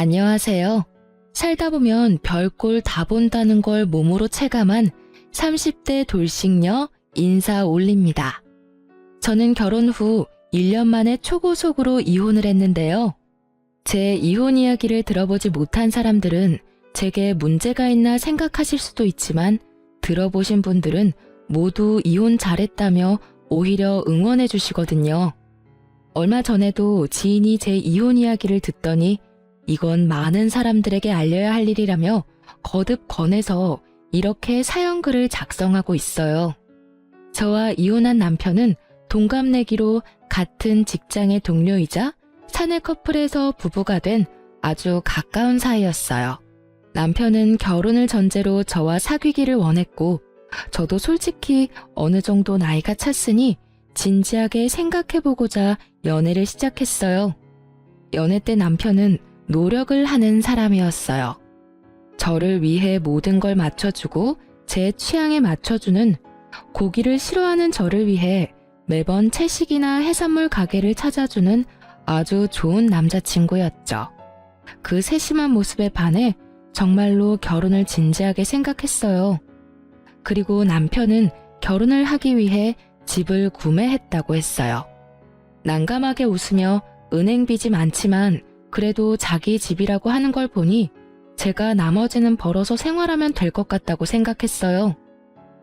안녕하세요. 살다 보면 별꼴 다 본다는 걸 몸으로 체감한 30대 돌싱녀 인사 올립니다. 저는 결혼 후 1년 만에 초고속으로 이혼을 했는데요. 제 이혼 이야기를 들어보지 못한 사람들은 제게 문제가 있나 생각하실 수도 있지만 들어보신 분들은 모두 이혼 잘했다며 오히려 응원해 주시거든요. 얼마 전에도 지인이 제 이혼 이야기를 듣더니 이건 많은 사람들에게 알려야 할 일이라며 거듭 권해서 이렇게 사연글을 작성하고 있어요. 저와 이혼한 남편은 동갑내기로 같은 직장의 동료이자 사내 커플에서 부부가 된 아주 가까운 사이였어요. 남편은 결혼을 전제로 저와 사귀기를 원했고 저도 솔직히 어느 정도 나이가 찼으니 진지하게 생각해보고자 연애를 시작했어요. 연애 때 남편은 노력을 하는 사람이었어요. 저를 위해 모든 걸 맞춰주고 제 취향에 맞춰주는, 고기를 싫어하는 저를 위해 매번 채식이나 해산물 가게를 찾아주는 아주 좋은 남자친구였죠. 그 세심한 모습에 반해 정말로 결혼을 진지하게 생각했어요. 그리고 남편은 결혼을 하기 위해 집을 구매했다고 했어요. 난감하게 웃으며 은행 빚이 많지만 그래도 자기 집이라고 하는 걸 보니 제가 나머지는 벌어서 생활하면 될 것 같다고 생각했어요.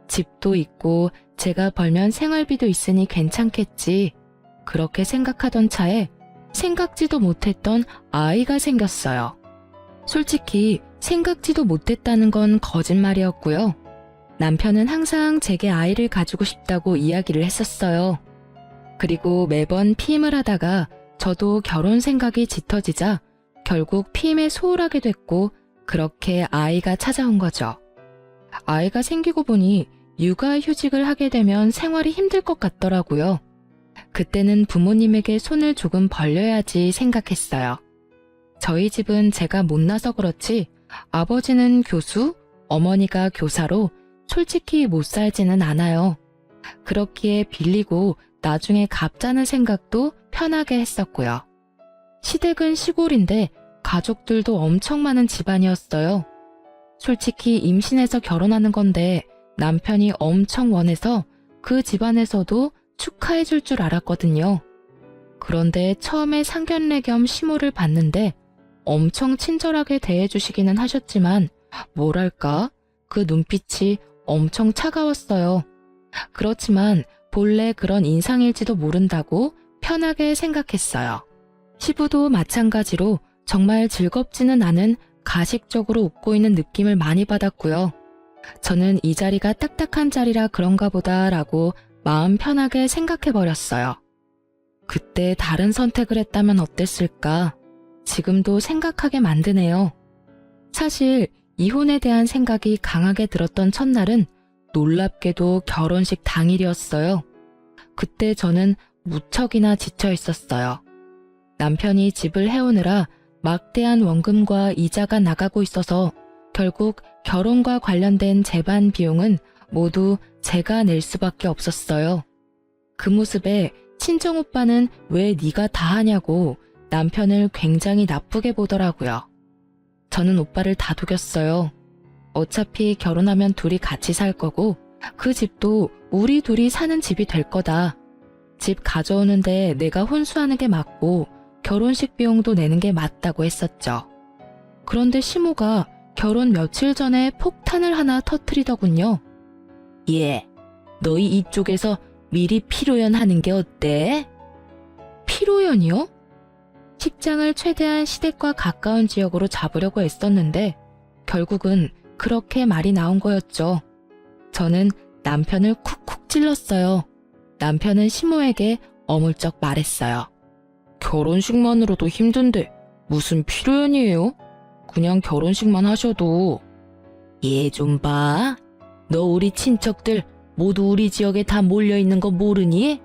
집도 있고 제가 벌면 생활비도 있으니 괜찮겠지. 그렇게 생각하던 차에 생각지도 못했던 아이가 생겼어요. 솔직히 생각지도 못했다는 건 거짓말이었고요. 남편은 항상 제게 아이를 가지고 싶다고 이야기를 했었어요. 그리고 매번 피임을 하다가 저도 결혼 생각이 짙어지자 결국 피임에 소홀하게 됐고 그렇게 아이가 찾아온 거죠. 아이가 생기고 보니 육아휴직을 하게 되면 생활이 힘들 것 같더라고요. 그때는 부모님에게 손을 조금 벌려야지 생각했어요. 저희 집은 제가 못나서 그렇지 아버지는 교수, 어머니가 교사로 솔직히 못 살지는 않아요. 그렇기에 빌리고 나중에 갚자는 생각도 편하게 했었고요. 시댁은 시골인데 가족들도 엄청 많은 집안이었어요. 솔직히 임신해서 결혼하는 건데 남편이 엄청 원해서 그 집안에서도 축하해 줄 줄 알았거든요. 그런데 처음에 상견례 겸 시무를 봤는데 엄청 친절하게 대해주시기는 하셨지만 뭐랄까 그 눈빛이 엄청 차가웠어요. 그렇지만 본래 그런 인상일지도 모른다고 편하게 생각했어요. 시부도 마찬가지로 정말 즐겁지는 않은 가식적으로 웃고 있는 느낌을 많이 받았고요. 저는 이 자리가 딱딱한 자리라 그런가 보다라고 마음 편하게 생각해버렸어요. 그때 다른 선택을 했다면 어땠을까? 지금도 생각하게 만드네요. 사실 이혼에 대한 생각이 강하게 들었던 첫날은 놀랍게도 결혼식 당일이었어요. 그때 저는 무척이나 지쳐 있었어요. 남편이 집을 해오느라 막대한 원금과 이자가 나가고 있어서 결국 결혼과 관련된 재반 비용은 모두 제가 낼 수밖에 없었어요. 그 모습에 친정오빠는 왜 네가 다 하냐고 남편을 굉장히 나쁘게 보더라고요. 저는 오빠를 다독였어요. 어차피 결혼하면 둘이 같이 살 거고 그 집도 우리 둘이 사는 집이 될 거다. 집 가져오는데 내가 혼수하는 게 맞고 결혼식 비용도 내는 게 맞다고 했었죠. 그런데 시모가 결혼 며칠 전에 폭탄을 하나 터뜨리더군요. 예, 너희 이쪽에서 미리 피로연 하는 게 어때? 피로연이요? 식장을 최대한 시댁과 가까운 지역으로 잡으려고 애썼는데 결국은 그렇게 말이 나온 거였죠. 저는 남편을 쿡쿡 찔렀어요. 남편은 시모에게 어물쩍 말했어요. 결혼식만으로도 힘든데 무슨 피로연이에요? 그냥 결혼식만 하셔도. 얘 좀 봐. 너 우리 친척들 모두 우리 지역에 다 몰려있는 거 모르니?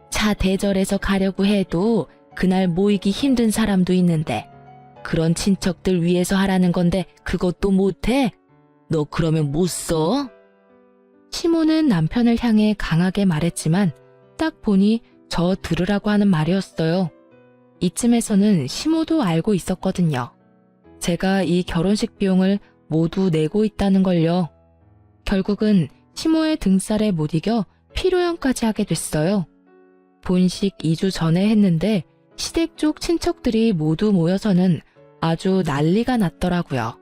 차 대절해서 가려고 해도 그날 모이기 힘든 사람도 있는데 그런 친척들 위해서 하라는 건데 그것도 못해? 너 그러면 못 써? 시모는 남편을 향해 강하게 말했지만 딱 보니 저 들으라고 하는 말이었어요. 이쯤에서는 시모도 알고 있었거든요. 제가 이 결혼식 비용을 모두 내고 있다는 걸요. 결국은 시모의 등살에 못 이겨 피로연까지 하게 됐어요. 본식 2주 전에 했는데 시댁 쪽 친척들이 모두 모여서는 아주 난리가 났더라고요.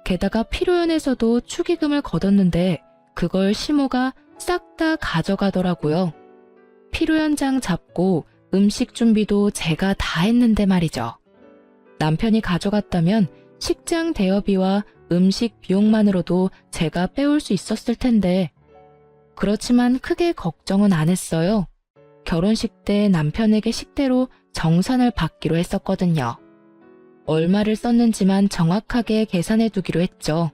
게다가 피로연에서도 축의금을 걷었는데 그걸 시모가 싹 다 가져가더라고요. 피로연장 잡고 음식 준비도 제가 다 했는데 말이죠. 남편이 가져갔다면 식장 대여비와 음식 비용만으로도 제가 빼올 수 있었을 텐데 그렇지만 크게 걱정은 안 했어요. 결혼식 때 남편에게 식대로 정산을 받기로 했었거든요. 얼마를 썼는지만 정확하게 계산해 두기로 했죠.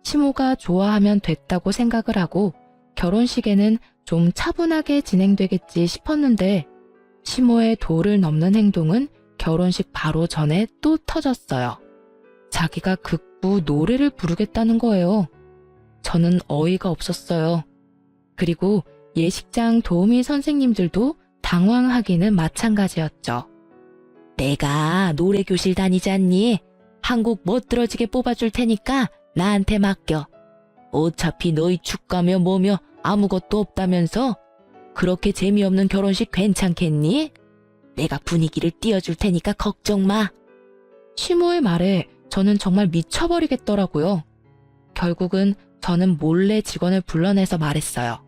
시모가 좋아하면 됐다고 생각을 하고 결혼식에는 좀 차분하게 진행되겠지 싶었는데 시모의 도를 넘는 행동은 결혼식 바로 전에 또 터졌어요. 자기가 극구 노래를 부르겠다는 거예요. 저는 어이가 없었어요. 그리고 예식장 도우미 선생님들도 당황하기는 마찬가지였죠. 내가 노래교실 다니지 않니? 한곡 멋들어지게 뽑아줄 테니까 나한테 맡겨. 어차피 너희 축가며 뭐며 아무것도 없다면서? 그렇게 재미없는 결혼식 괜찮겠니? 내가 분위기를 띄워줄 테니까 걱정 마. 시모의 말에 저는 정말 미쳐버리겠더라고요. 결국은 저는 몰래 직원을 불러내서 말했어요.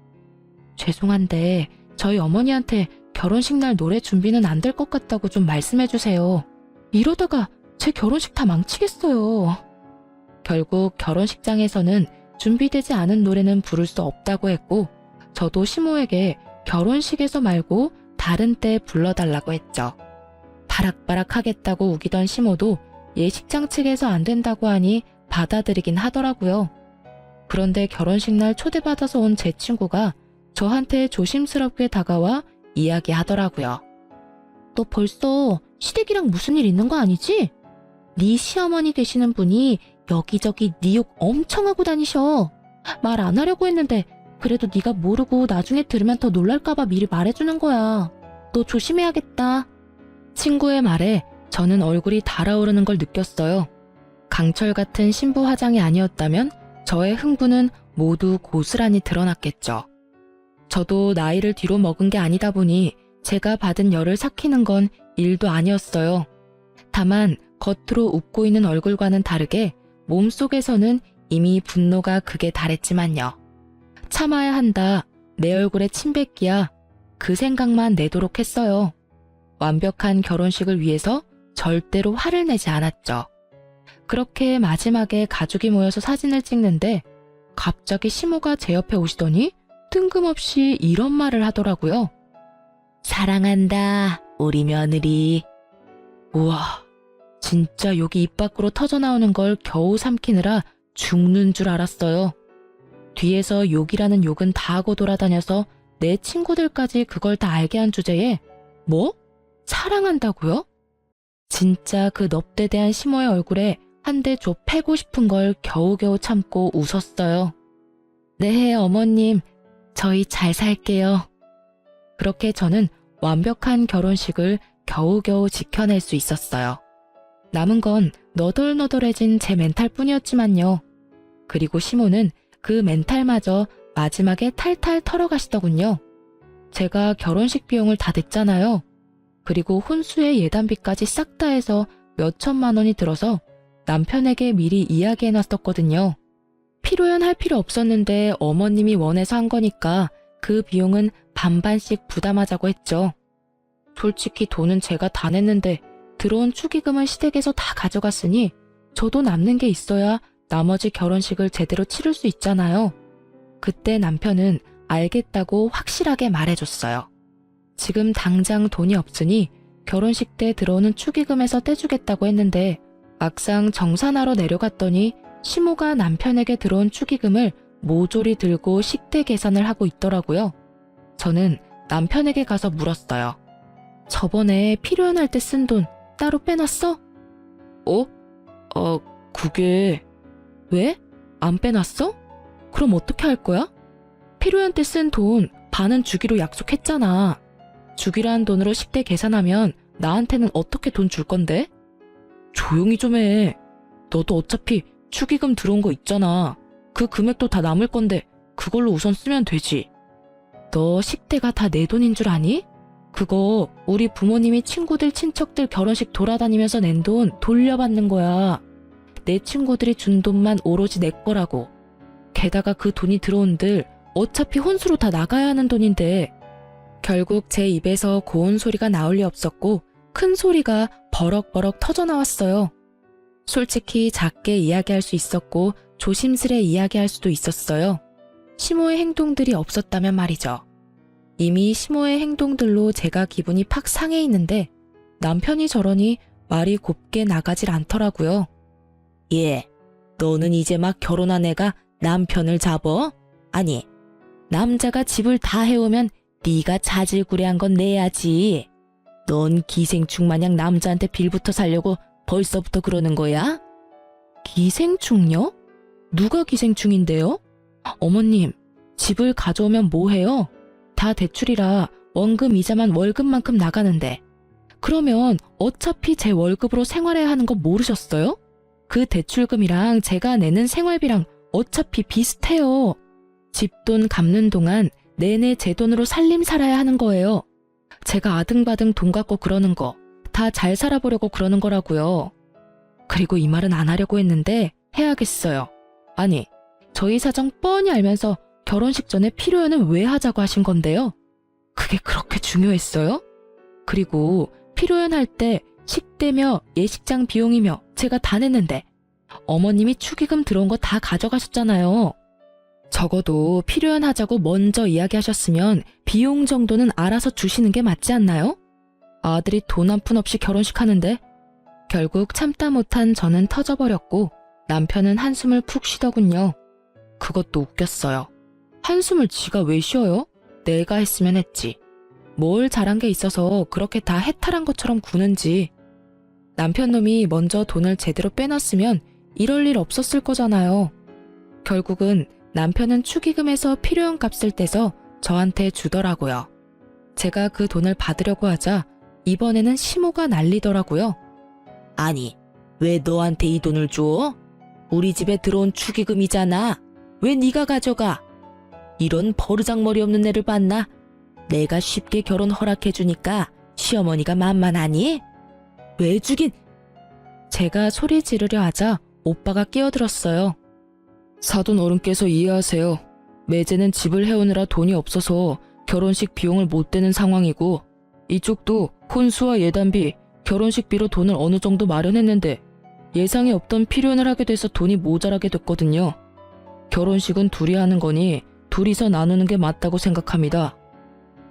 죄송한데 저희 어머니한테 결혼식 날 노래 준비는 안 될 것 같다고 좀 말씀해주세요. 이러다가 제 결혼식 다 망치겠어요. 결국 결혼식장에서는 준비되지 않은 노래는 부를 수 없다고 했고 저도 시모에게 결혼식에서 말고 다른 때 불러달라고 했죠. 바락바락 하겠다고 우기던 시모도 예식장 측에서 안 된다고 하니 받아들이긴 하더라고요. 그런데 결혼식 날 초대받아서 온 제 친구가 저한테 조심스럽게 다가와 이야기하더라고요. 너 벌써 시댁이랑 무슨 일 있는 거 아니지? 네 시어머니 되시는 분이 여기저기 네 욕 엄청 하고 다니셔. 말 안 하려고 했는데 그래도 네가 모르고 나중에 들으면 더 놀랄까봐 미리 말해주는 거야. 너 조심해야겠다. 친구의 말에 저는 얼굴이 달아오르는 걸 느꼈어요. 강철 같은 신부 화장이 아니었다면 저의 흥분은 모두 고스란히 드러났겠죠. 저도 나이를 뒤로 먹은 게 아니다 보니 제가 받은 열을 삭히는 건 일도 아니었어요. 다만 겉으로 웃고 있는 얼굴과는 다르게 몸속에서는 이미 분노가 극에 달했지만요. 참아야 한다. 내 얼굴에 침 뱉기야. 그 생각만 내도록 했어요. 완벽한 결혼식을 위해서 절대로 화를 내지 않았죠. 그렇게 마지막에 가족이 모여서 사진을 찍는데 갑자기 시모가 제 옆에 오시더니 뜬금없이 이런 말을 하더라고요. 사랑한다, 우리 며느리. 우와, 진짜 욕이 입 밖으로 터져나오는 걸 겨우 삼키느라 죽는 줄 알았어요. 뒤에서 욕이라는 욕은 다 하고 돌아다녀서 내 친구들까지 그걸 다 알게 한 주제에 뭐? 사랑한다고요? 진짜 그 넙대대한 시모의 얼굴에 한 대 줘 패고 싶은 걸 겨우겨우 참고 웃었어요. 네, 어머님. 저희 잘 살게요. 그렇게 저는 완벽한 결혼식을 겨우겨우 지켜낼 수 있었어요. 남은 건 너덜너덜해진 제 멘탈 뿐이었지만요. 그리고 시모는 그 멘탈마저 마지막에 탈탈 털어가시더군요. 제가 결혼식 비용을 다 냈잖아요. 그리고 혼수의 예단비까지 싹 다 해서 몇 천만 원이 들어서 남편에게 미리 이야기해놨었거든요. 피로연 할 필요 없었는데 어머님이 원해서 한 거니까 그 비용은 반반씩 부담하자고 했죠. 솔직히 돈은 제가 다 냈는데 들어온 축의금은 시댁에서 다 가져갔으니 저도 남는 게 있어야 나머지 결혼식을 제대로 치를 수 있잖아요. 그때 남편은 알겠다고 확실하게 말해줬어요. 지금 당장 돈이 없으니 결혼식 때 들어오는 축의금에서 떼주겠다고 했는데 막상 정산하러 내려갔더니 시모가 남편에게 들어온 축의금을 모조리 들고 식대 계산을 하고 있더라고요. 저는 남편에게 가서 물었어요. 저번에 필요연할 때 쓴 돈 따로 빼놨어? 그게... 왜? 안 빼놨어? 그럼 어떻게 할 거야? 필요연 때 쓴 돈 반은 주기로 약속했잖아. 주기로 한 돈으로 식대 계산하면 나한테는 어떻게 돈 줄 건데? 조용히 좀 해. 너도 어차피 축의금 들어온 거 있잖아. 그 금액도 다 남을 건데 그걸로 우선 쓰면 되지. 너 식대가 다 내 돈인 줄 아니? 그거 우리 부모님이 친구들 친척들 결혼식 돌아다니면서 낸 돈 돌려받는 거야. 내 친구들이 준 돈만 오로지 내 거라고. 게다가 그 돈이 들어온들 어차피 혼수로 다 나가야 하는 돈인데. 결국 제 입에서 고운 소리가 나올 리 없었고 큰 소리가 버럭버럭 터져 나왔어요. 솔직히 작게 이야기할 수 있었고 조심스레 이야기할 수도 있었어요. 시모의 행동들이 없었다면 말이죠. 이미 시모의 행동들로 제가 기분이 팍 상해 있는데 남편이 저러니 말이 곱게 나가질 않더라고요. 예, 너는 이제 막 결혼한 애가 남편을 잡어? 아니, 남자가 집을 다 해오면 네가 자질구레한 건 내야지. 넌 기생충 마냥 남자한테 빌부터 살려고 벌써부터 그러는 거야? 기생충요? 누가 기생충인데요? 어머님, 집을 가져오면 뭐해요? 다 대출이라 원금 이자만 월급만큼 나가는데. 그러면 어차피 제 월급으로 생활해야 하는 거 모르셨어요? 그 대출금이랑 제가 내는 생활비랑 어차피 비슷해요. 집돈 갚는 동안 내내 제 돈으로 살림 살아야 하는 거예요. 제가 아등바등 돈 갖고 그러는 거 다 잘 살아보려고 그러는 거라고요. 그리고 이 말은 안 하려고 했는데 해야겠어요. 아니, 저희 사정 뻔히 알면서 결혼식 전에 필요연은 왜 하자고 하신 건데요? 그게 그렇게 중요했어요? 그리고 필요연 할 때 식대며 예식장 비용이며 제가 다 냈는데 어머님이 축의금 들어온 거 다 가져가셨잖아요. 적어도 필요연 하자고 먼저 이야기하셨으면 비용 정도는 알아서 주시는 게 맞지 않나요? 아들이 돈 한 푼 없이 결혼식 하는데. 결국 참다 못한 저는 터져버렸고 남편은 한숨을 푹 쉬더군요. 그것도 웃겼어요. 한숨을 지가 왜 쉬어요? 내가 했으면 했지. 뭘 잘한 게 있어서 그렇게 다 해탈한 것처럼 구는지. 남편 놈이 먼저 돈을 제대로 빼놨으면 이럴 일 없었을 거잖아요. 결국은 남편은 축의금에서 필요한 값을 떼서 저한테 주더라고요. 제가 그 돈을 받으려고 하자 이번에는 시모가 난리더라고요. 아니, 왜 너한테 이 돈을 줘? 우리 집에 들어온 축의금이잖아. 왜 네가 가져가? 이런 버르장머리 없는 애를 봤나? 내가 쉽게 결혼 허락해주니까 시어머니가 만만하니? 왜 주긴? 제가 소리 지르려 하자 오빠가 끼어들었어요. 사돈 어른께서 이해하세요. 매제는 집을 해오느라 돈이 없어서 결혼식 비용을 못 대는 상황이고 이쪽도 혼수와 예단비, 결혼식비로 돈을 어느 정도 마련했는데 예상이 없던 필요연을 하게 돼서 돈이 모자라게 됐거든요. 결혼식은 둘이 하는 거니 둘이서 나누는 게 맞다고 생각합니다.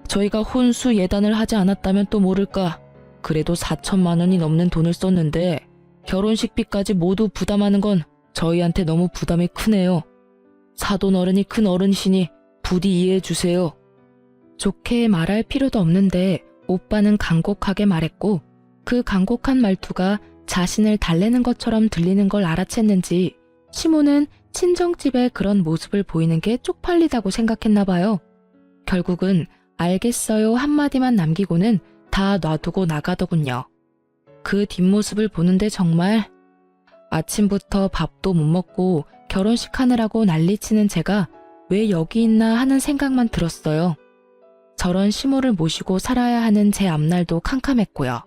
저희가 혼수 예단을 하지 않았다면 또 모를까. 그래도 4천만 원이 넘는 돈을 썼는데 결혼식비까지 모두 부담하는 건 저희한테 너무 부담이 크네요. 사돈 어른이 큰 어른이시니 부디 이해해 주세요. 좋게 말할 필요도 없는데 오빠는 간곡하게 말했고 그 간곡한 말투가 자신을 달래는 것처럼 들리는 걸 알아챘는지 시모는 친정집에 그런 모습을 보이는 게 쪽팔리다고 생각했나 봐요. 결국은 알겠어요 한마디만 남기고는 다 놔두고 나가더군요. 그 뒷모습을 보는데 정말 아침부터 밥도 못 먹고 결혼식 하느라고 난리치는 제가 왜 여기 있나 하는 생각만 들었어요. 저런 시모를 모시고 살아야 하는 제 앞날도 캄캄했고요.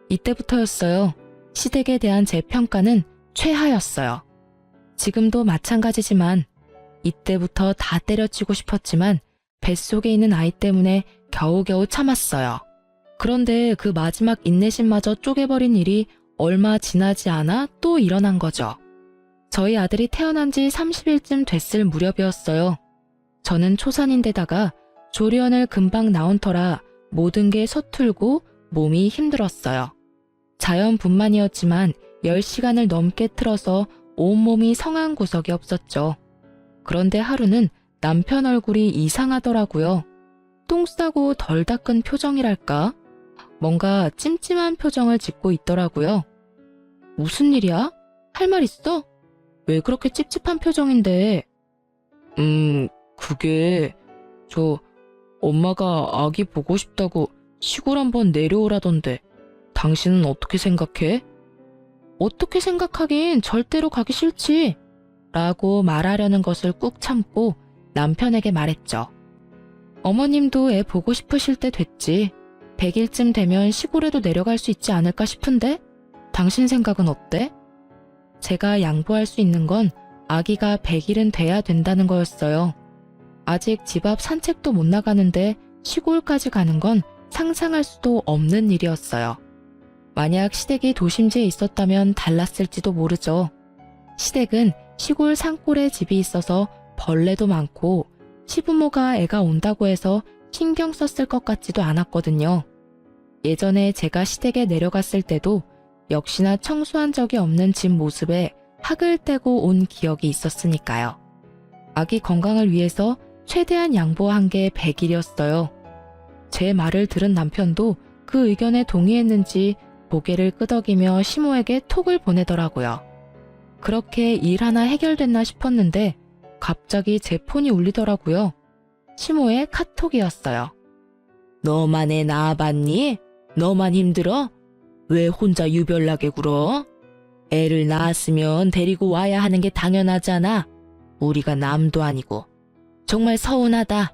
이때부터였어요. 시댁에 대한 제 평가는 최하였어요. 지금도 마찬가지지만 이때부터 다 때려치고 싶었지만 뱃속에 있는 아이 때문에 겨우겨우 참았어요. 그런데 그 마지막 인내심마저 쪼개버린 일이 얼마 지나지 않아 또 일어난 거죠. 저희 아들이 태어난 지 30일쯤 됐을 무렵이었어요. 저는 초산인데다가 조련을 금방 나온 터라 모든 게 서툴고 몸이 힘들었어요. 자연분만이었지만 10시간을 넘게 틀어서 온몸이 성한 구석이 없었죠. 그런데 하루는 남편 얼굴이 이상하더라고요. 똥 싸고 덜 닦은 표정이랄까? 뭔가 찜찜한 표정을 짓고 있더라고요. 무슨 일이야? 할 말 있어? 왜 그렇게 찝찝한 표정인데? 그게 엄마가 아기 보고 싶다고 시골 한번 내려오라던데 당신은 어떻게 생각해? 어떻게 생각하긴 절대로 가기 싫지. 라고 말하려는 것을 꾹 참고 남편에게 말했죠. 어머님도 애 보고 싶으실 때 됐지. 100일쯤 되면 시골에도 내려갈 수 있지 않을까 싶은데? 당신 생각은 어때? 제가 양보할 수 있는 건 아기가 100일은 돼야 된다는 거였어요. 아직 집 앞 산책도 못 나가는데 시골까지 가는 건 상상할 수도 없는 일이었어요. 만약 시댁이 도심지에 있었다면 달랐을지도 모르죠. 시댁은 시골 산골에 집이 있어서 벌레도 많고 시부모가 애가 온다고 해서 신경 썼을 것 같지도 않았거든요. 예전에 제가 시댁에 내려갔을 때도 역시나 청소한 적이 없는 집 모습에 학을 떼고 온 기억이 있었으니까요. 아기 건강을 위해서 최대한 양보한 게 100일이었어요. 제 말을 들은 남편도 그 의견에 동의했는지 고개를 끄덕이며 시모에게 톡을 보내더라고요. 그렇게 일 하나 해결됐나 싶었는데 갑자기 제 폰이 울리더라고요. 시모의 카톡이었어요. 너만 애 낳아봤니? 너만 힘들어? 왜 혼자 유별나게 굴어? 애를 낳았으면 데리고 와야 하는 게 당연하잖아. 우리가 남도 아니고. 정말 서운하다.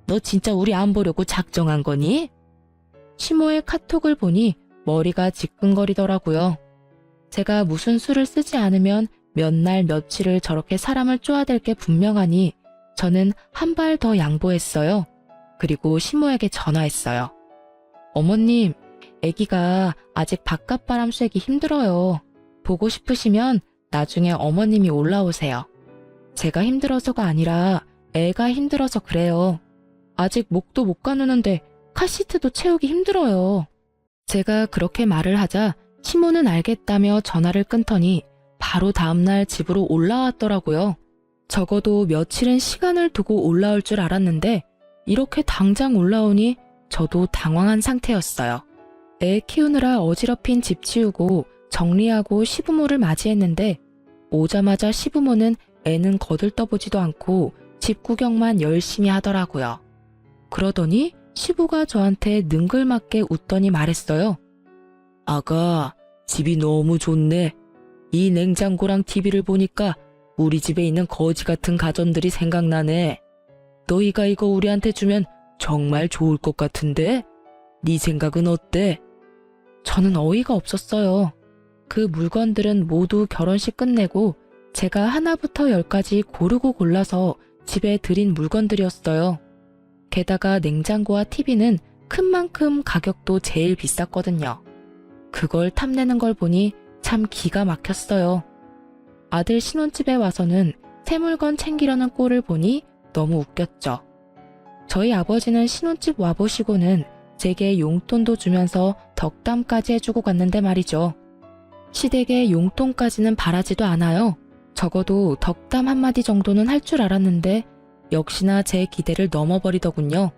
너 진짜 우리 안 보려고 작정한 거니? 시모의 카톡을 보니 머리가 지끈거리더라고요. 제가 무슨 수를 쓰지 않으면 몇 날 며칠을 저렇게 사람을 쪼아댈 게 분명하니 저는 한 발 더 양보했어요. 그리고 시모에게 전화했어요. 어머님, 아기가 아직 바깥바람 쐬기 힘들어요. 보고 싶으시면 나중에 어머님이 올라오세요. 제가 힘들어서가 아니라 애가 힘들어서 그래요. 아직 목도 못 가누는데 카시트도 채우기 힘들어요. 제가 그렇게 말을 하자 시모는 알겠다며 전화를 끊더니 바로 다음날 집으로 올라왔더라고요. 적어도 며칠은 시간을 두고 올라올 줄 알았는데 이렇게 당장 올라오니 저도 당황한 상태였어요. 애 키우느라 어지럽힌 집 치우고 정리하고 시부모를 맞이했는데 오자마자 시부모는 애는 거들떠보지도 않고 집 구경만 열심히 하더라고요. 그러더니 시부가 저한테 능글맞게 웃더니 말했어요. 아가, 집이 너무 좋네. 이 냉장고랑 TV를 보니까 우리 집에 있는 거지 같은 가전들이 생각나네. 너희가 이거 우리한테 주면 정말 좋을 것 같은데? 네 생각은 어때? 저는 어이가 없었어요. 그 물건들은 모두 결혼식 끝내고 제가 하나부터 10까지 고르고 골라서 집에 들인 물건들이었어요. 게다가 냉장고와 TV는 큰 만큼 가격도 제일 비쌌거든요. 그걸 탐내는 걸 보니 참 기가 막혔어요. 아들 신혼집에 와서는 새 물건 챙기려는 꼴을 보니 너무 웃겼죠. 저희 아버지는 신혼집 와보시고는 제게 용돈도 주면서 덕담까지 해주고 갔는데 말이죠. 시댁에 용돈까지는 바라지도 않아요. 적어도 덕담 한마디 정도는 할 줄 알았는데 역시나 제 기대를 넘어버리더군요.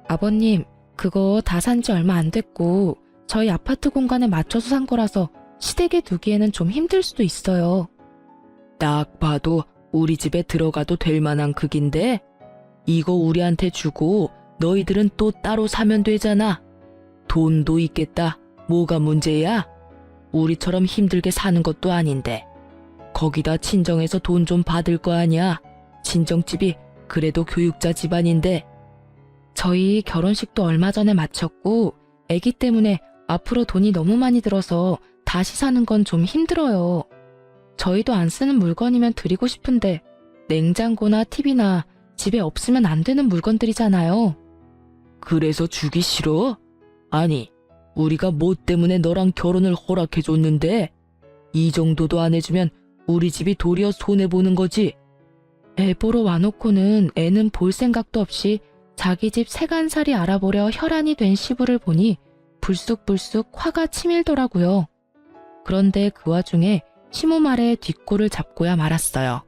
아버님, 그거 다 산 지 얼마 안 됐고 저희 아파트 공간에 맞춰서 산 거라서 시댁에 두기에는 좀 힘들 수도 있어요. 딱 봐도 우리 집에 들어가도 될 만한 크기인데 이거 우리한테 주고 너희들은 또 따로 사면 되잖아. 돈도 있겠다. 뭐가 문제야? 우리처럼 힘들게 사는 것도 아닌데. 거기다 친정에서 돈 좀 받을 거 아니야. 친정집이 그래도 교육자 집안인데. 저희 결혼식도 얼마 전에 마쳤고 아기 때문에 앞으로 돈이 너무 많이 들어서 다시 사는 건 좀 힘들어요. 저희도 안 쓰는 물건이면 드리고 싶은데 냉장고나 TV나 집에 없으면 안 되는 물건들이잖아요. 그래서 주기 싫어? 아니, 우리가 뭐 때문에 너랑 결혼을 허락해줬는데 이 정도도 안 해주면 우리 집이 도리어 손해보는 거지. 애 보러 와놓고는 애는 볼 생각도 없이 자기 집 세간살이 알아보려 혈안이 된 시부를 보니 불쑥불쑥 화가 치밀더라고요. 그런데 그 와중에 시모 말에 뒷골을 잡고야 말았어요.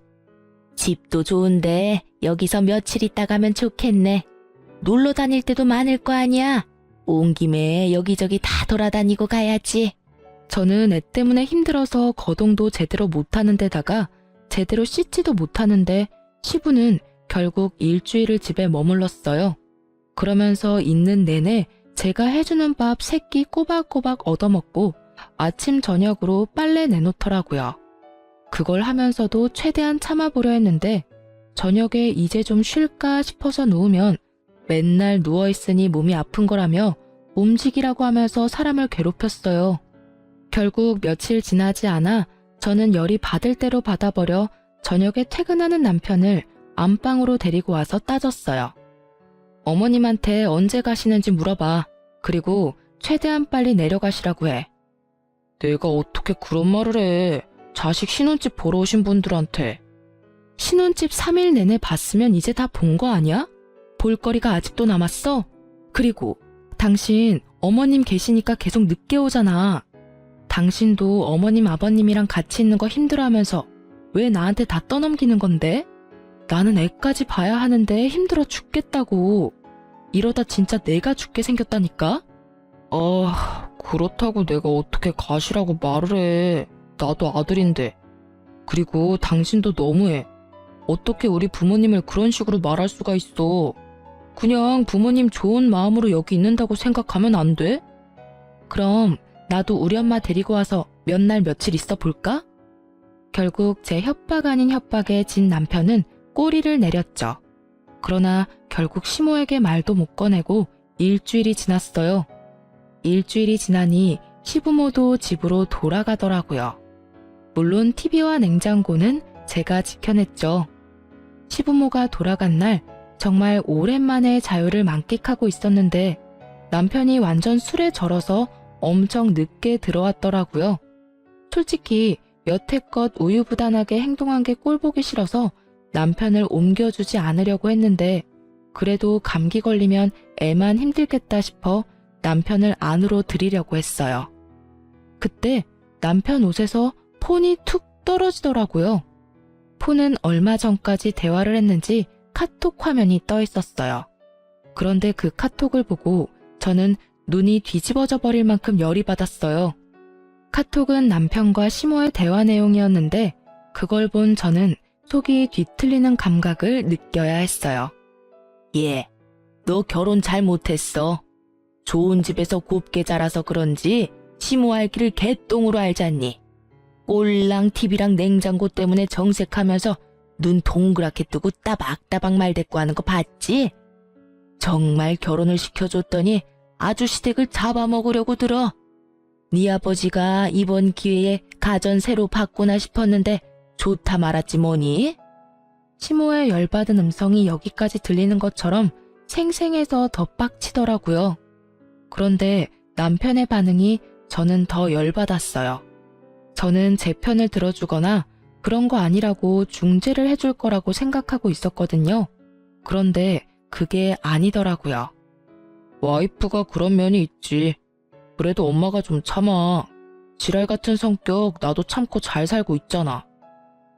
집도 좋은데 여기서 며칠 있다 가면 좋겠네. 놀러 다닐 때도 많을 거 아니야. 온 김에 여기저기 다 돌아다니고 가야지. 저는 애 때문에 힘들어서 거동도 제대로 못하는 데다가 제대로 씻지도 못하는데 시부는 결국 일주일을 집에 머물렀어요. 그러면서 있는 내내 제가 해주는 밥 3끼 꼬박꼬박 얻어먹고 아침 저녁으로 빨래 내놓더라고요. 그걸 하면서도 최대한 참아보려 했는데 저녁에 이제 좀 쉴까 싶어서 누우면 맨날 누워있으니 몸이 아픈 거라며 움직이라고 하면서 사람을 괴롭혔어요. 결국 며칠 지나지 않아 저는 열이 받을 대로 받아버려 저녁에 퇴근하는 남편을 안방으로 데리고 와서 따졌어요. 어머님한테 언제 가시는지 물어봐. 그리고 최대한 빨리 내려가시라고 해. 내가 어떻게 그런 말을 해. 자식 신혼집 보러 오신 분들한테. 신혼집 3일 내내 봤으면 이제 다 본 거 아니야? 볼거리가 아직도 남았어? 그리고 당신 어머님 계시니까 계속 늦게 오잖아. 당신도 어머님 아버님이랑 같이 있는 거 힘들어하면서 왜 나한테 다 떠넘기는 건데? 나는 애까지 봐야 하는데 힘들어 죽겠다고. 이러다 진짜 내가 죽게 생겼다니까? 그렇다고 내가 어떻게 가시라고 말을 해. 나도 아들인데. 그리고 당신도 너무해. 어떻게 우리 부모님을 그런 식으로 말할 수가 있어. 그냥 부모님 좋은 마음으로 여기 있는다고 생각하면 안 돼? 그럼 나도 우리 엄마 데리고 와서 몇 날 며칠 있어 볼까? 결국 제 협박 아닌 협박에 진 남편은 꼬리를 내렸죠. 그러나 결국 시모에게 말도 못 꺼내고 일주일이 지났어요. 일주일이 지나니 시부모도 집으로 돌아가더라고요. 물론 TV와 냉장고는 제가 지켜냈죠. 시부모가 돌아간 날 정말 오랜만에 자유를 만끽하고 있었는데 남편이 완전 술에 절어서 엄청 늦게 들어왔더라고요. 솔직히 여태껏 우유부단하게 행동한 게 꼴보기 싫어서 남편을 옮겨주지 않으려고 했는데 그래도 감기 걸리면 애만 힘들겠다 싶어 남편을 안으로 들이려고 했어요. 그때 남편 옷에서 폰이 툭 떨어지더라고요. 폰은 얼마 전까지 대화를 했는지 카톡 화면이 떠 있었어요. 그런데 그 카톡을 보고 저는 눈이 뒤집어져 버릴 만큼 열이 받았어요. 카톡은 남편과 시모의 대화 내용이었는데 그걸 본 저는 속이 뒤틀리는 감각을 느껴야 했어요. 예, 너 결혼 잘못했어. 좋은 집에서 곱게 자라서 그런지 시모 알기를 개똥으로 알잖니. 꼴랑 TV랑 냉장고 때문에 정색하면서 눈 동그랗게 뜨고 따박따박 말대꾸 하는 거 봤지? 정말 결혼을 시켜줬더니 아주 시댁을 잡아먹으려고 들어. 네 아버지가 이번 기회에 가전 새로 바꾸나 싶었는데 좋다 말았지 뭐니? 시모의 열받은 음성이 여기까지 들리는 것처럼 생생해서 더 빡치더라고요. 그런데 남편의 반응이 저는 더 열받았어요. 저는 제 편을 들어주거나 그런 거 아니라고 중재를 해줄 거라고 생각하고 있었거든요. 그런데 그게 아니더라고요. 와이프가 그런 면이 있지. 그래도 엄마가 좀 참아. 지랄 같은 성격 나도 참고 잘 살고 있잖아.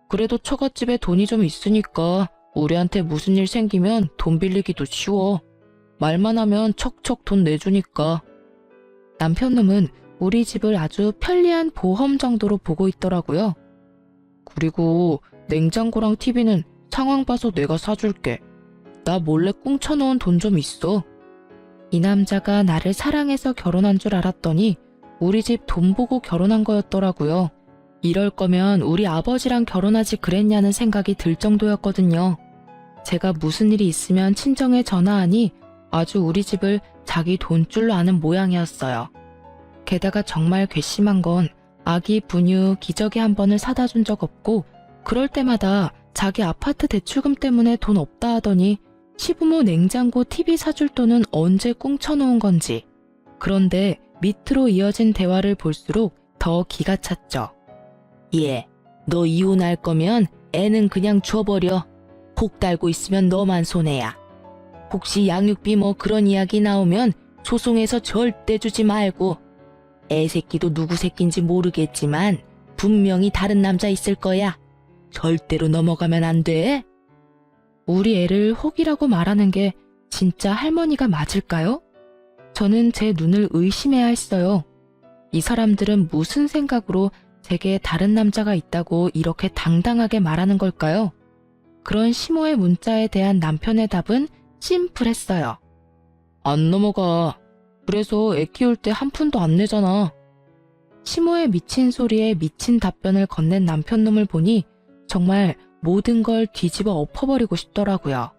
그래도 처갓집에 돈이 좀 있으니까 우리한테 무슨 일 생기면 돈 빌리기도 쉬워. 말만 하면 척척 돈 내주니까. 남편놈은 우리 집을 아주 편리한 보험 정도로 보고 있더라고요. 그리고 냉장고랑 TV는 상황 봐서 내가 사줄게. 나 몰래 꽁쳐놓은 돈 좀 있어. 이 남자가 나를 사랑해서 결혼한 줄 알았더니 우리 집 돈 보고 결혼한 거였더라고요. 이럴 거면 우리 아버지랑 결혼하지 그랬냐는 생각이 들 정도였거든요. 제가 무슨 일이 있으면 친정에 전화하니 아주 우리 집을 자기 돈줄로 아는 모양이었어요. 게다가 정말 괘씸한 건 아기 분유 기저귀 한 번을 사다 준 적 없고 그럴 때마다 자기 아파트 대출금 때문에 돈 없다 하더니 시부모 냉장고 TV 사줄 돈은 언제 꽁쳐놓은 건지. 그런데 밑으로 이어진 대화를 볼수록 더 기가 찼죠. 예, 너 이혼할 거면 애는 그냥 줘버려. 혹 달고 있으면 너만 손해야. 혹시 양육비 뭐 그런 이야기 나오면 소송해서 절대 주지 말고. 애 새끼도 누구 새끼인지 모르겠지만 분명히 다른 남자 있을 거야. 절대로 넘어가면 안 돼. 우리 애를 혹이라고 말하는 게 진짜 할머니가 맞을까요? 저는 제 눈을 의심해야 했어요. 이 사람들은 무슨 생각으로 제게 다른 남자가 있다고 이렇게 당당하게 말하는 걸까요? 그런 시모의 문자에 대한 남편의 답은 심플했어요. 안 넘어가. 그래서 애 키울 때 한 푼도 안 내잖아. 시모의 미친 소리에 미친 답변을 건넨 남편놈을 보니 정말 모든 걸 뒤집어 엎어버리고 싶더라고요.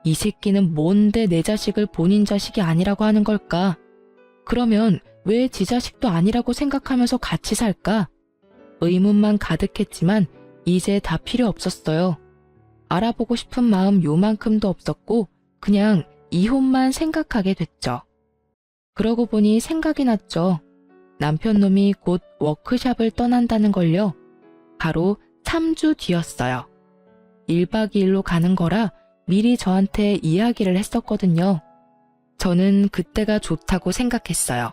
이 새끼는 뭔데 내 자식을 본인 자식이 아니라고 하는 걸까? 그러면 왜 지 자식도 아니라고 생각하면서 같이 살까? 의문만 가득했지만 이제 다 필요 없었어요. 알아보고 싶은 마음 요만큼도 없었고 그냥 이혼만 생각하게 됐죠. 그러고 보니 생각이 났죠. 남편놈이 곧 워크숍을 떠난다는 걸요. 바로 3주 뒤였어요. 1박 2일로 가는 거라 미리 저한테 이야기를 했었거든요. 저는 그때가 좋다고 생각했어요.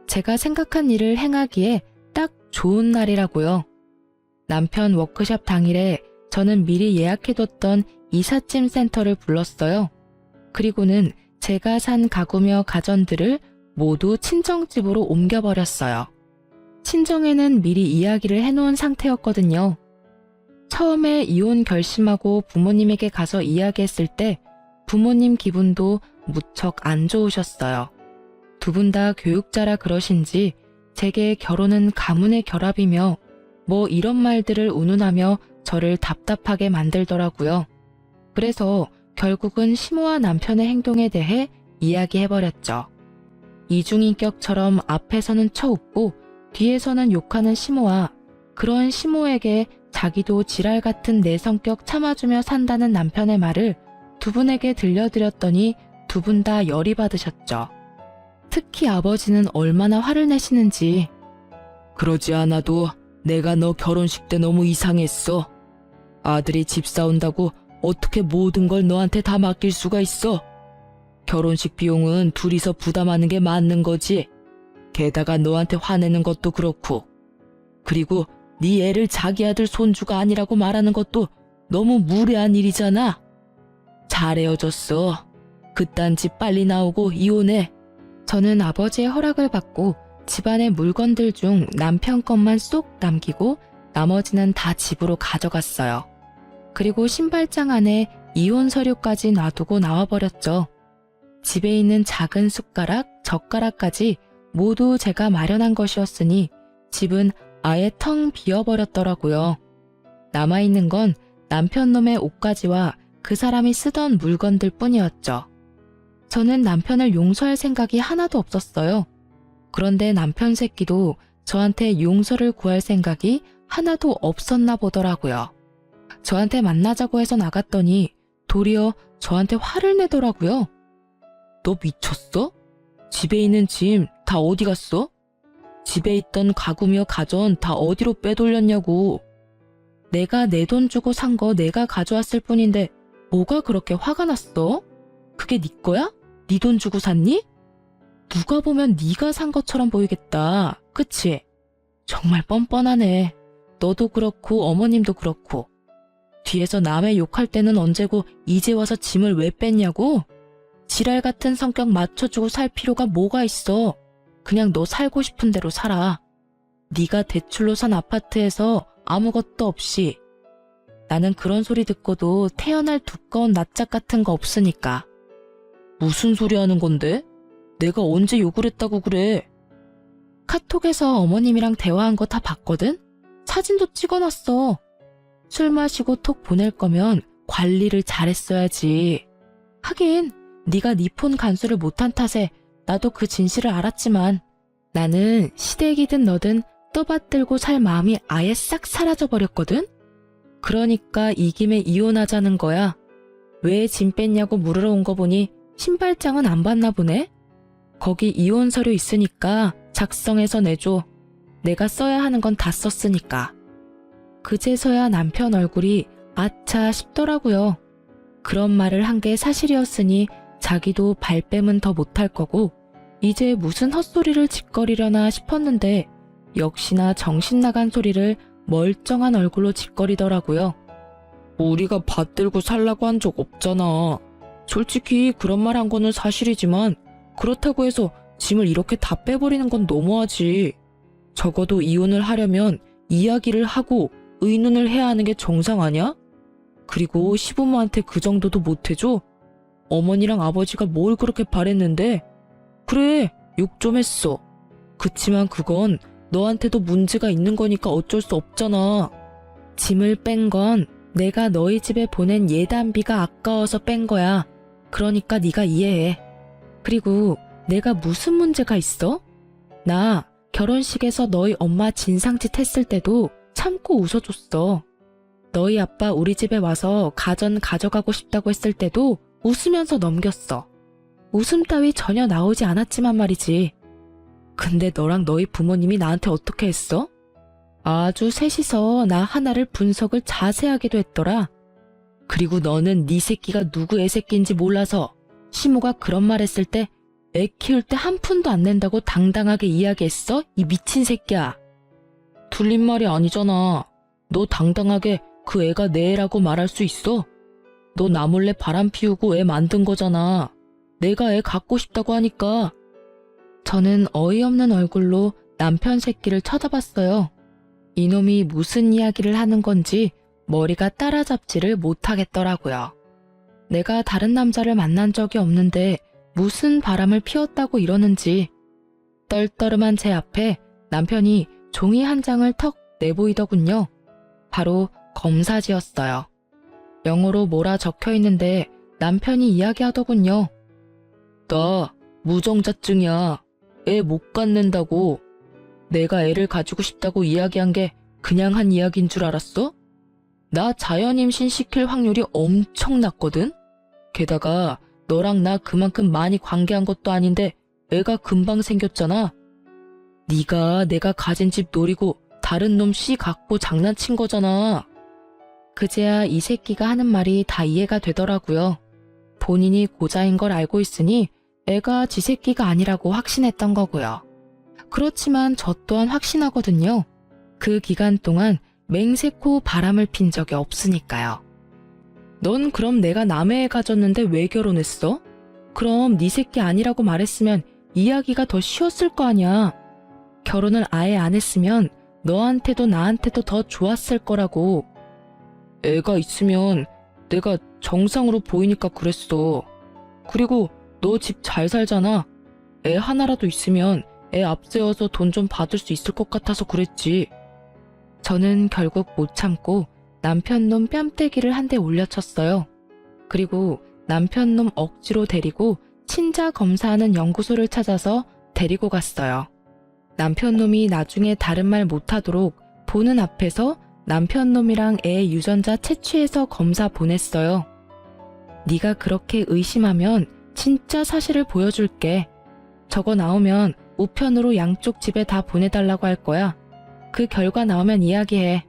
제가 생각한 일을 행하기에 딱 좋은 날이라고요. 남편 워크숍 당일에 저는 미리 예약해뒀던 이삿짐 센터를 불렀어요. 그리고는 제가 산 가구며 가전들을 모두 친정집으로 옮겨버렸어요. 친정에는 미리 이야기를 해놓은 상태였거든요. 처음에 이혼 결심하고 부모님에게 가서 이야기했을 때 부모님 기분도 무척 안 좋으셨어요. 두 분 다 교육자라 그러신지 제게 결혼은 가문의 결합이며 뭐 이런 말들을 운운하며 저를 답답하게 만들더라고요. 그래서 결국은 시모와 남편의 행동에 대해 이야기해버렸죠. 이중인격처럼 앞에서는 쳐웃고 뒤에서는 욕하는 시모와 그런 시모에게 자기도 지랄 같은 내 성격 참아주며 산다는 남편의 말을 두 분에게 들려드렸더니 두 분 다 열이 받으셨죠. 특히 아버지는 얼마나 화를 내시는지. 그러지 않아도 내가 너 결혼식 때 너무 이상했어. 아들이 집 사온다고 어떻게 모든 걸 너한테 다 맡길 수가 있어? 결혼식 비용은 둘이서 부담하는 게 맞는 거지. 게다가 너한테 화내는 것도 그렇고. 그리고 네 애를 자기 아들 손주가 아니라고 말하는 것도 너무 무례한 일이잖아. 잘 헤어졌어. 그딴 집 빨리 나오고 이혼해. 저는 아버지의 허락을 받고 집안의 물건들 중 남편 것만 쏙 남기고 나머지는 다 집으로 가져갔어요. 그리고 신발장 안에 이혼 서류까지 놔두고 나와버렸죠. 집에 있는 작은 숟가락, 젓가락까지 모두 제가 마련한 것이었으니 집은 아예 텅 비어버렸더라고요. 남아있는 건 남편놈의 옷가지와 그 사람이 쓰던 물건들 뿐이었죠. 저는 남편을 용서할 생각이 하나도 없었어요. 그런데 남편 새끼도 저한테 용서를 구할 생각이 하나도 없었나 보더라고요. 저한테 만나자고 해서 나갔더니 도리어 저한테 화를 내더라고요. 너 미쳤어? 집에 있는 짐 다 어디 갔어? 집에 있던 가구며 가전 다 어디로 빼돌렸냐고. 내가 내 돈 주고 산 거 내가 가져왔을 뿐인데 뭐가 그렇게 화가 났어? 그게 네 거야? 네 돈 주고 샀니? 누가 보면 네가 산 것처럼 보이겠다. 그치? 정말 뻔뻔하네. 너도 그렇고 어머님도 그렇고. 뒤에서 남의 욕할 때는 언제고 이제 와서 짐을 왜 뺐냐고? 지랄 같은 성격 맞춰주고 살 필요가 뭐가 있어. 그냥 너 살고 싶은 대로 살아. 네가 대출로 산 아파트에서 아무것도 없이. 나는 그런 소리 듣고도 태어날 두꺼운 낯짝 같은 거 없으니까. 무슨 소리 하는 건데? 내가 언제 욕을 했다고 그래? 카톡에서 어머님이랑 대화한 거 다 봤거든? 사진도 찍어놨어. 술 마시고 톡 보낼 거면 관리를 잘했어야지. 하긴 네가 네 폰 간수를 못한 탓에 나도 그 진실을 알았지만 나는 시댁이든 너든 떠받들고 살 마음이 아예 싹 사라져버렸거든? 그러니까 이 김에 이혼하자는 거야. 왜 짐 뺐냐고 물으러 온 거 보니 신발장은 안 봤나 보네? 거기 이혼 서류 있으니까 작성해서 내줘. 내가 써야 하는 건 다 썼으니까. 그제서야 남편 얼굴이 아차 싶더라고요. 그런 말을 한 게 사실이었으니 자기도 발뺌은 더 못할 거고 이제 무슨 헛소리를 짓거리려나 싶었는데 역시나 정신 나간 소리를 멀쩡한 얼굴로 짓거리더라고요. 우리가 받들고 살라고 한 적 없잖아. 솔직히 그런 말 한 거는 사실이지만 그렇다고 해서 짐을 이렇게 다 빼버리는 건 너무하지. 적어도 이혼을 하려면 이야기를 하고 의논을 해야 하는 게 정상 아니야? 그리고 시부모한테 그 정도도 못해줘? 어머니랑 아버지가 뭘 그렇게 바랬는데? 그래, 욕 좀 했어. 그치만 그건 너한테도 문제가 있는 거니까 어쩔 수 없잖아. 짐을 뺀 건 내가 너희 집에 보낸 예단비가 아까워서 뺀 거야. 그러니까 네가 이해해. 그리고 내가 무슨 문제가 있어? 나 결혼식에서 너희 엄마 진상짓 했을 때도 참고 웃어줬어. 너희 아빠 우리 집에 와서 가전 가져가고 싶다고 했을 때도 웃으면서 넘겼어. 웃음 따위 전혀 나오지 않았지만 말이지. 근데 너랑 너희 부모님이 나한테 어떻게 했어? 아주 셋이서 나 하나를 분석을 자세하게도 했더라. 그리고 너는 네 새끼가 누구 애 새끼인지 몰라서 시모가 그런 말 했을 때 애 키울 때 한 푼도 안 낸다고 당당하게 이야기했어? 이 미친 새끼야. 틀린 말이 아니잖아. 너 당당하게 그 애가 내 애라고 말할 수 있어? 너 나 몰래 바람 피우고 애 만든 거잖아. 내가 애 갖고 싶다고 하니까. 저는 어이없는 얼굴로 남편 새끼를 쳐다봤어요. 이놈이 무슨 이야기를 하는 건지 머리가 따라잡지를 못하겠더라고요. 내가 다른 남자를 만난 적이 없는데 무슨 바람을 피웠다고 이러는지. 떨떠름한 제 앞에 남편이 종이 한 장을 턱 내보이더군요. 바로 검사지였어요. 영어로 뭐라 적혀 있는데 남편이 이야기하더군요. 나 무정자증이야. 애 못 갖는다고. 내가 애를 가지고 싶다고 이야기한 게 그냥 한 이야기인 줄 알았어? 나 자연임신 시킬 확률이 엄청 낮거든? 게다가 너랑 나 그만큼 많이 관계한 것도 아닌데 애가 금방 생겼잖아. 네가 내가 가진 집 노리고 다른 놈 씨 갖고 장난친 거잖아. 그제야 이 새끼가 하는 말이 다 이해가 되더라고요. 본인이 고자인 걸 알고 있으니 애가 지 새끼가 아니라고 확신했던 거고요. 그렇지만 저 또한 확신하거든요. 그 기간 동안 맹세코 바람을 핀 적이 없으니까요. 넌 그럼 내가 남의 애 가졌는데 왜 결혼했어? 그럼 네 새끼 아니라고 말했으면 이야기가 더 쉬웠을 거 아니야. 결혼을 아예 안 했으면 너한테도 나한테도 더 좋았을 거라고. 애가 있으면 내가 정상으로 보이니까 그랬어. 그리고 너 집 잘 살잖아. 애 하나라도 있으면 애 앞세워서 돈 좀 받을 수 있을 것 같아서 그랬지. 저는 결국 못 참고 남편 놈 뺨때기를 한 대 올려쳤어요. 그리고 남편 놈 억지로 데리고 친자 검사하는 연구소를 찾아서 데리고 갔어요. 남편 놈이 나중에 다른 말 못하도록 보는 앞에서 남편 놈이랑 애 유전자 채취해서 검사 보냈어요. 네가 그렇게 의심하면 진짜 사실을 보여줄게. 저거 나오면 우편으로 양쪽 집에 다 보내달라고 할 거야. 그 결과 나오면 이야기해.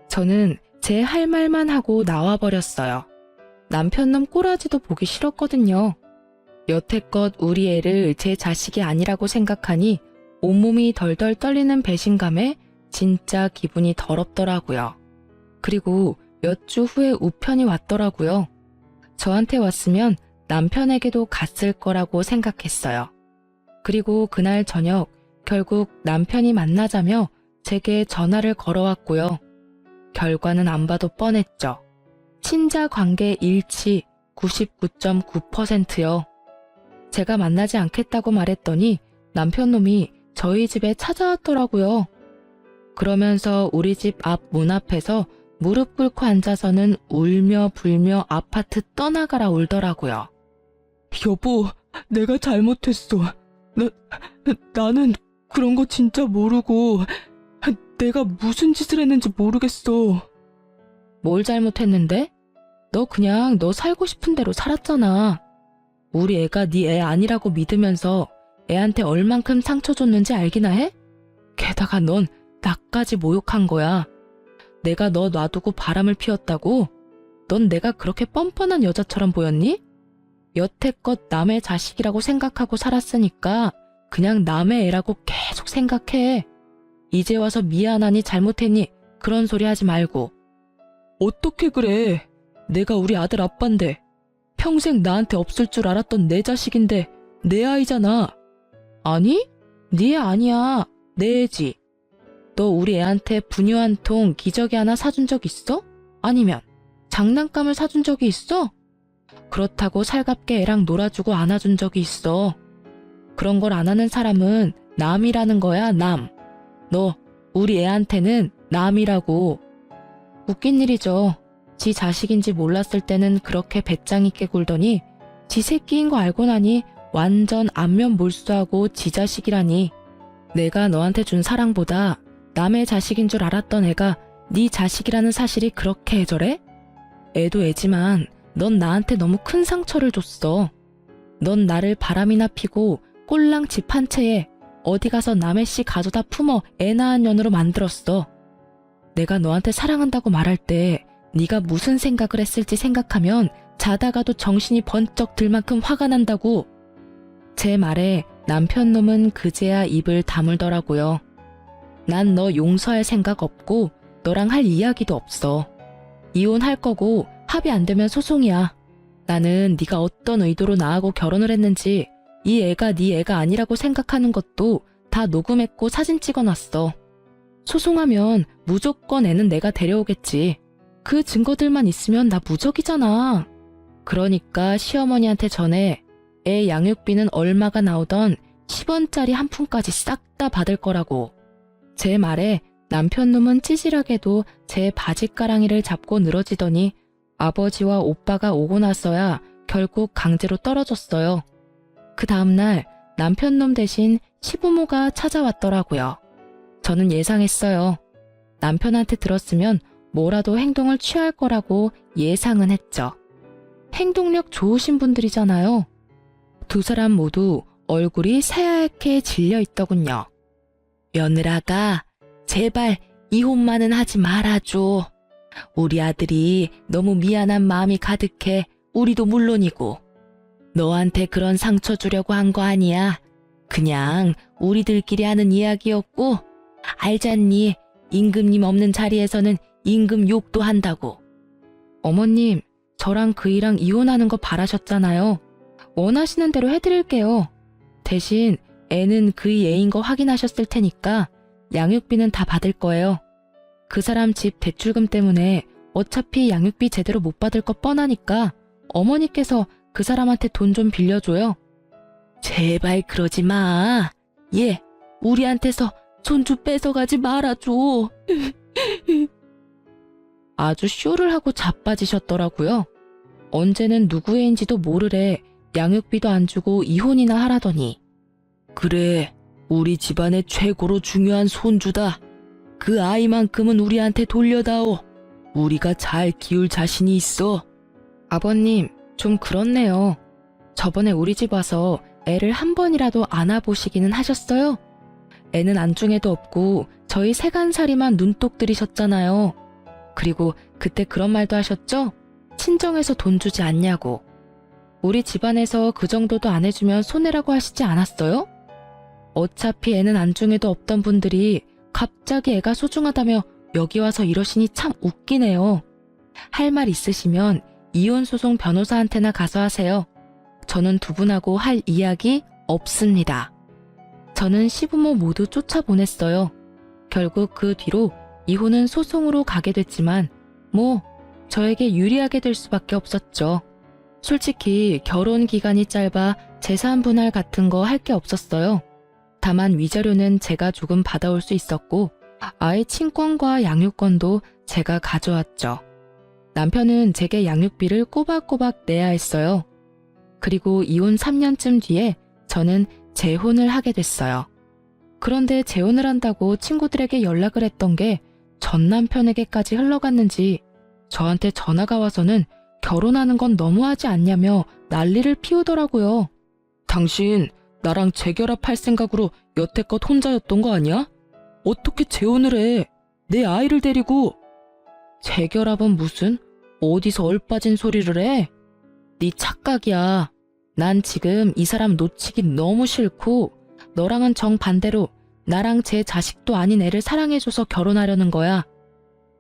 저는 제 할 말만 하고 나와버렸어요. 남편놈 꼬라지도 보기 싫었거든요. 여태껏 우리 애를 제 자식이 아니라고 생각하니 온몸이 덜덜 떨리는 배신감에 진짜 기분이 더럽더라고요. 그리고 몇 주 후에 우편이 왔더라고요. 저한테 왔으면 남편에게도 갔을 거라고 생각했어요. 그리고 그날 저녁 결국 남편이 만나자며 제게 전화를 걸어왔고요. 결과는 안 봐도 뻔했죠. 친자 관계 일치 99.9%요. 제가 만나지 않겠다고 말했더니 남편놈이 저희 집에 찾아왔더라고요. 그러면서 우리 집 앞 문 앞에서 무릎 꿇고 앉아서는 울며 불며 아파트 떠나가라 울더라고요. 여보, 내가 잘못했어. 나는 그런 거 진짜 모르고 내가 무슨 짓을 했는지 모르겠어. 뭘 잘못했는데? 너 그냥 너 살고 싶은 대로 살았잖아. 우리 애가 네 애 아니라고 믿으면서 애한테 얼만큼 상처 줬는지 알기나 해? 게다가 넌 나까지 모욕한 거야. 내가 너 놔두고 바람을 피웠다고? 넌 내가 그렇게 뻔뻔한 여자처럼 보였니? 여태껏 남의 자식이라고 생각하고 살았으니까 그냥 남의 애라고 계속 생각해. 이제 와서 미안하니 잘못했니? 그런 소리 하지 말고. 어떻게 그래? 내가 우리 아들 아빠인데 평생 나한테 없을 줄 알았던 내 자식인데 내 아이잖아. 아니? 네 애 아니야. 내 애지. 너 우리 애한테 분유 한 통 기저귀 하나 사준 적 있어? 아니면 장난감을 사준 적이 있어? 그렇다고 살갑게 애랑 놀아주고 안아준 적이 있어. 그런 걸 안 하는 사람은 남이라는 거야, 남. 너 우리 애한테는 남이라고. 웃긴 일이죠. 지 자식인지 몰랐을 때는 그렇게 배짱 있게 굴더니 지 새끼인 거 알고 나니 완전 안면 몰수하고 지 자식이라니. 내가 너한테 준 사랑보다 남의 자식인 줄 알았던 애가 네 자식이라는 사실이 그렇게 애절해? 애도 애지만 넌 나한테 너무 큰 상처를 줬어. 넌 나를 바람이나 피고 꼴랑 집 한 채에 어디 가서 남의 씨 가져다 품어 애 낳은 년으로 만들었어. 내가 너한테 사랑한다고 말할 때 네가 무슨 생각을 했을지 생각하면 자다가도 정신이 번쩍 들 만큼 화가 난다고. 제 말에 남편 놈은 그제야 입을 다물더라고요. 난 너 용서할 생각 없고 너랑 할 이야기도 없어. 이혼할 거고 합의 안 되면 소송이야. 나는 네가 어떤 의도로 나하고 결혼을 했는지 이 애가 네 애가 아니라고 생각하는 것도 다 녹음했고 사진 찍어놨어. 소송하면 무조건 애는 내가 데려오겠지. 그 증거들만 있으면 나 무적이잖아. 그러니까 시어머니한테 전해 애 양육비는 얼마가 나오던 10원짜리 한 푼까지 싹 다 받을 거라고. 제 말에 남편 놈은 찌질하게도 제 바지가랑이를 잡고 늘어지더니 아버지와 오빠가 오고 나서야 결국 강제로 떨어졌어요. 그 다음날 남편 놈 대신 시부모가 찾아왔더라고요. 저는 예상했어요. 남편한테 들었으면 뭐라도 행동을 취할 거라고 예상은 했죠. 행동력 좋으신 분들이잖아요. 두 사람 모두 얼굴이 새하얗게 질려 있더군요. 며느라가 제발 이혼만은 하지 말아줘. 우리 아들이 너무 미안한 마음이 가득해. 우리도 물론이고. 너한테 그런 상처 주려고 한 거 아니야. 그냥 우리들끼리 하는 이야기였고, 알잖니. 임금님 없는 자리에서는 임금 욕도 한다고. 어머님, 저랑 그이랑 이혼하는 거 바라셨잖아요. 원하시는 대로 해드릴게요. 대신 애는 그이 애인 거 확인하셨을 테니까 양육비는 다 받을 거예요. 그 사람 집 대출금 때문에 어차피 양육비 제대로 못 받을 거 뻔하니까 어머니께서 그 사람한테 돈 좀 빌려줘요. 제발 그러지 마. 얘 우리한테서 손주 뺏어가지 말아줘. 아주 쇼를 하고 자빠지셨더라고요. 언제는 누구 애인지도 모르래 양육비도 안 주고 이혼이나 하라더니. 그래, 우리 집안의 최고로 중요한 손주다. 그 아이만큼은 우리한테 돌려다오. 우리가 잘 키울 자신이 있어. 아버님, 좀 그렇네요. 저번에 우리 집 와서 애를 한 번이라도 안아보시기는 하셨어요? 애는 안중에도 없고 저희 세간살이만 눈독 들이셨잖아요. 그리고 그때 그런 말도 하셨죠? 친정에서 돈 주지 않냐고. 우리 집안에서 그 정도도 안 해주면 손해라고 하시지 않았어요? 어차피 애는 안중에도 없던 분들이 갑자기 애가 소중하다며 여기 와서 이러시니 참 웃기네요. 할 말 있으시면 이혼소송 변호사한테나 가서 하세요. 저는 두 분하고 할 이야기 없습니다. 저는 시부모 모두 쫓아보냈어요. 결국 그 뒤로 이혼은 소송으로 가게 됐지만 뭐 저에게 유리하게 될 수밖에 없었죠. 솔직히 결혼 기간이 짧아 재산 분할 같은 거 할 게 없었어요. 다만 위자료는 제가 조금 받아올 수 있었고 아이 친권과 양육권도 제가 가져왔죠. 남편은 제게 양육비를 꼬박꼬박 내야 했어요. 그리고 이혼 3년쯤 뒤에 저는 재혼을 하게 됐어요. 그런데 재혼을 한다고 친구들에게 연락을 했던 게 전 남편에게까지 흘러갔는지 저한테 전화가 와서는 결혼하는 건 너무하지 않냐며 난리를 피우더라고요. 당신 나랑 재결합할 생각으로 여태껏 혼자였던 거 아니야? 어떻게 재혼을 해? 내 아이를 데리고. 재결합은 무슨? 어디서 얼빠진 소리를 해? 네 착각이야. 난 지금 이 사람 놓치기 너무 싫고 너랑은 정반대로 나랑 제 자식도 아닌 애를 사랑해줘서 결혼하려는 거야.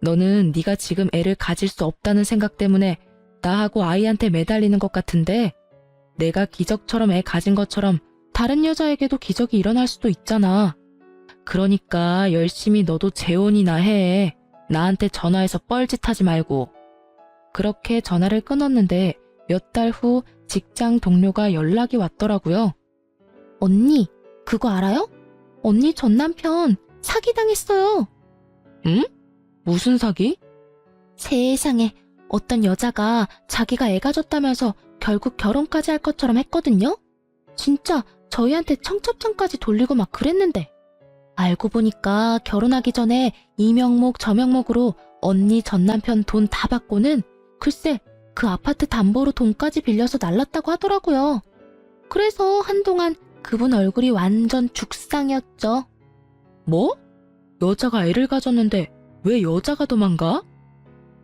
너는 네가 지금 애를 가질 수 없다는 생각 때문에 나하고 아이한테 매달리는 것 같은데 내가 기적처럼 애 가진 것처럼 다른 여자에게도 기적이 일어날 수도 있잖아. 그러니까 열심히 너도 재혼이나 해. 나한테 전화해서 뻘짓하지 말고. 그렇게 전화를 끊었는데 몇 달 후 직장 동료가 연락이 왔더라고요. 언니, 그거 알아요? 언니 전 남편 사기당했어요. 응? 무슨 사기? 세상에, 어떤 여자가 자기가 애 가졌다면서 결국 결혼까지 할 것처럼 했거든요? 진짜 저희한테 청첩장까지 돌리고 막 그랬는데. 알고 보니까 결혼하기 전에 이 명목 저 명목으로 언니 전 남편 돈 다 받고는 글쎄 그 아파트 담보로 돈까지 빌려서 날랐다고 하더라고요. 그래서 한동안 그분 얼굴이 완전 죽상이었죠. 뭐? 여자가 애를 가졌는데 왜 여자가 도망가?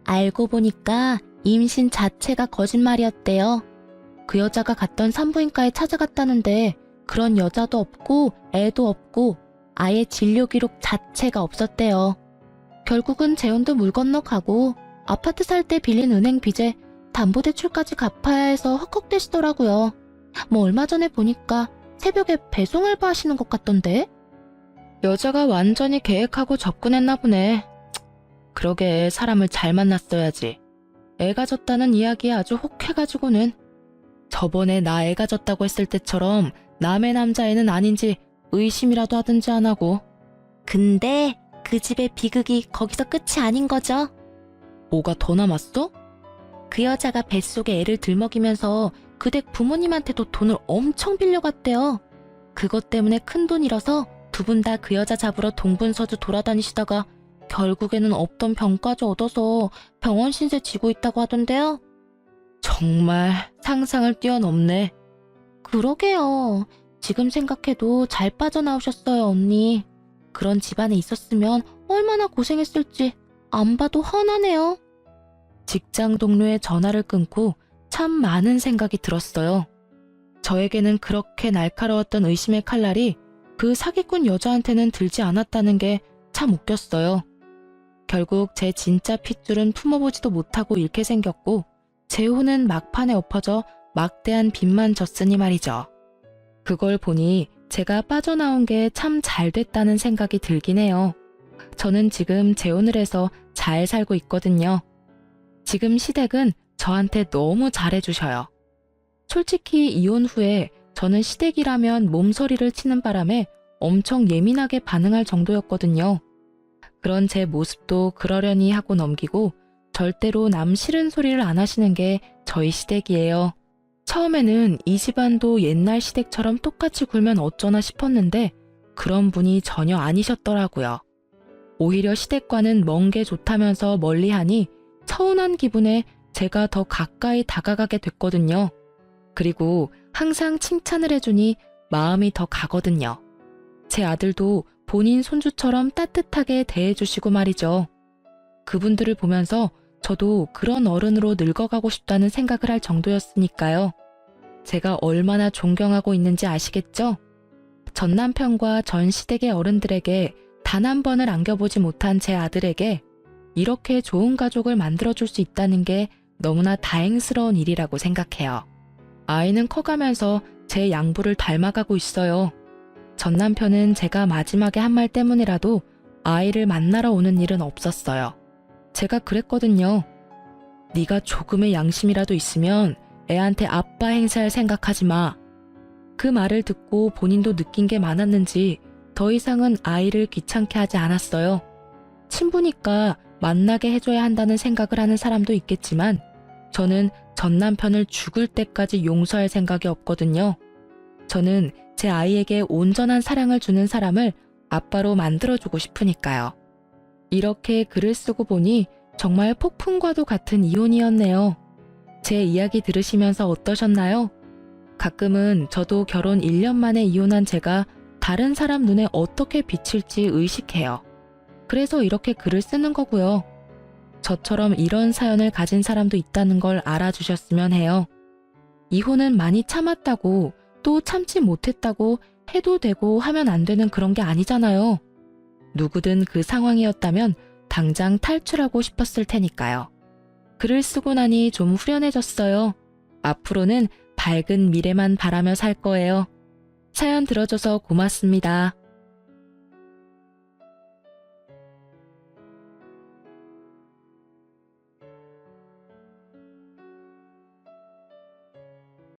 알고 보니까 임신 자체가 거짓말이었대요. 그 여자가 갔던 산부인과에 찾아갔다는데 그런 여자도 없고 애도 없고 아예 진료 기록 자체가 없었대요. 결국은 재혼도 물 건너 가고 아파트 살 때 빌린 은행 빚에 담보대출까지 갚아야 해서 헉헉대시더라고요. 뭐 얼마 전에 보니까 새벽에 배송 알바 하시는 것 같던데? 여자가 완전히 계획하고 접근했나 보네. 그러게 사람을 잘 만났어야지. 애 가졌다는 이야기에 아주 혹해가지고는. 저번에 나 애 가졌다고 했을 때처럼 남의 남자애는 아닌지 의심이라도 하든지 안 하고. 근데 그 집의 비극이 거기서 끝이 아닌 거죠. 뭐가 더 남았어? 그 여자가 뱃속에 애를 들먹이면서 그 댁 부모님한테도 돈을 엄청 빌려갔대요. 그것 때문에 큰돈 잃어서 두 분 다 그 여자 잡으러 동분서주 돌아다니시다가 결국에는 없던 병까지 얻어서 병원 신세 지고 있다고 하던데요. 정말 상상을 뛰어넘네. 그러게요. 지금 생각해도 잘 빠져나오셨어요, 언니. 그런 집안에 있었으면 얼마나 고생했을지 안 봐도 훤하네요. 직장 동료의 전화를 끊고 참 많은 생각이 들었어요. 저에게는 그렇게 날카로웠던 의심의 칼날이 그 사기꾼 여자한테는 들지 않았다는 게 참 웃겼어요. 결국 제 진짜 핏줄은 품어보지도 못하고 잃게 생겼고 재혼은 막판에 엎어져 막대한 빚만 졌으니 말이죠. 그걸 보니 제가 빠져나온 게 참 잘 됐다는 생각이 들긴 해요. 저는 지금 재혼을 해서 잘 살고 있거든요. 지금 시댁은 저한테 너무 잘해주셔요. 솔직히 이혼 후에 저는 시댁이라면 몸서리를 치는 바람에 엄청 예민하게 반응할 정도였거든요. 그런 제 모습도 그러려니 하고 넘기고 절대로 남 싫은 소리를 안 하시는 게 저희 시댁이에요. 처음에는 이 집안도 옛날 시댁처럼 똑같이 굴면 어쩌나 싶었는데 그런 분이 전혀 아니셨더라고요. 오히려 시댁과는 먼 게 좋다면서 멀리하니 서운한 기분에 제가 더 가까이 다가가게 됐거든요. 그리고 항상 칭찬을 해주니 마음이 더 가거든요. 제 아들도 본인 손주처럼 따뜻하게 대해주시고 말이죠. 그분들을 보면서 저도 그런 어른으로 늙어가고 싶다는 생각을 할 정도였으니까요. 제가 얼마나 존경하고 있는지 아시겠죠? 전 남편과 전 시댁의 어른들에게 단 한 번을 안겨보지 못한 제 아들에게 이렇게 좋은 가족을 만들어줄 수 있다는 게 너무나 다행스러운 일이라고 생각해요. 아이는 커가면서 제 양부를 닮아가고 있어요. 전 남편은 제가 마지막에 한 말 때문이라도 아이를 만나러 오는 일은 없었어요. 제가 그랬거든요. 네가 조금의 양심이라도 있으면 애한테 아빠 행세할 생각하지 마. 그 말을 듣고 본인도 느낀 게 많았는지 더 이상은 아이를 귀찮게 하지 않았어요. 친부니까 만나게 해줘야 한다는 생각을 하는 사람도 있겠지만 저는 전 남편을 죽을 때까지 용서할 생각이 없거든요. 저는 제 아이에게 온전한 사랑을 주는 사람을 아빠로 만들어주고 싶으니까요. 이렇게 글을 쓰고 보니 정말 폭풍과도 같은 이혼이었네요. 제 이야기 들으시면서 어떠셨나요? 가끔은 저도 결혼 1년 만에 이혼한 제가 다른 사람 눈에 어떻게 비칠지 의식해요. 그래서 이렇게 글을 쓰는 거고요. 저처럼 이런 사연을 가진 사람도 있다는 걸 알아주셨으면 해요. 이혼은 많이 참았다고 또 참지 못했다고 해도 되고 하면 안 되는 그런 게 아니잖아요. 누구든 그 상황이었다면 당장 탈출하고 싶었을 테니까요. 글을 쓰고 나니 좀 후련해졌어요. 앞으로는 밝은 미래만 바라며 살 거예요. 사연 들어줘서 고맙습니다.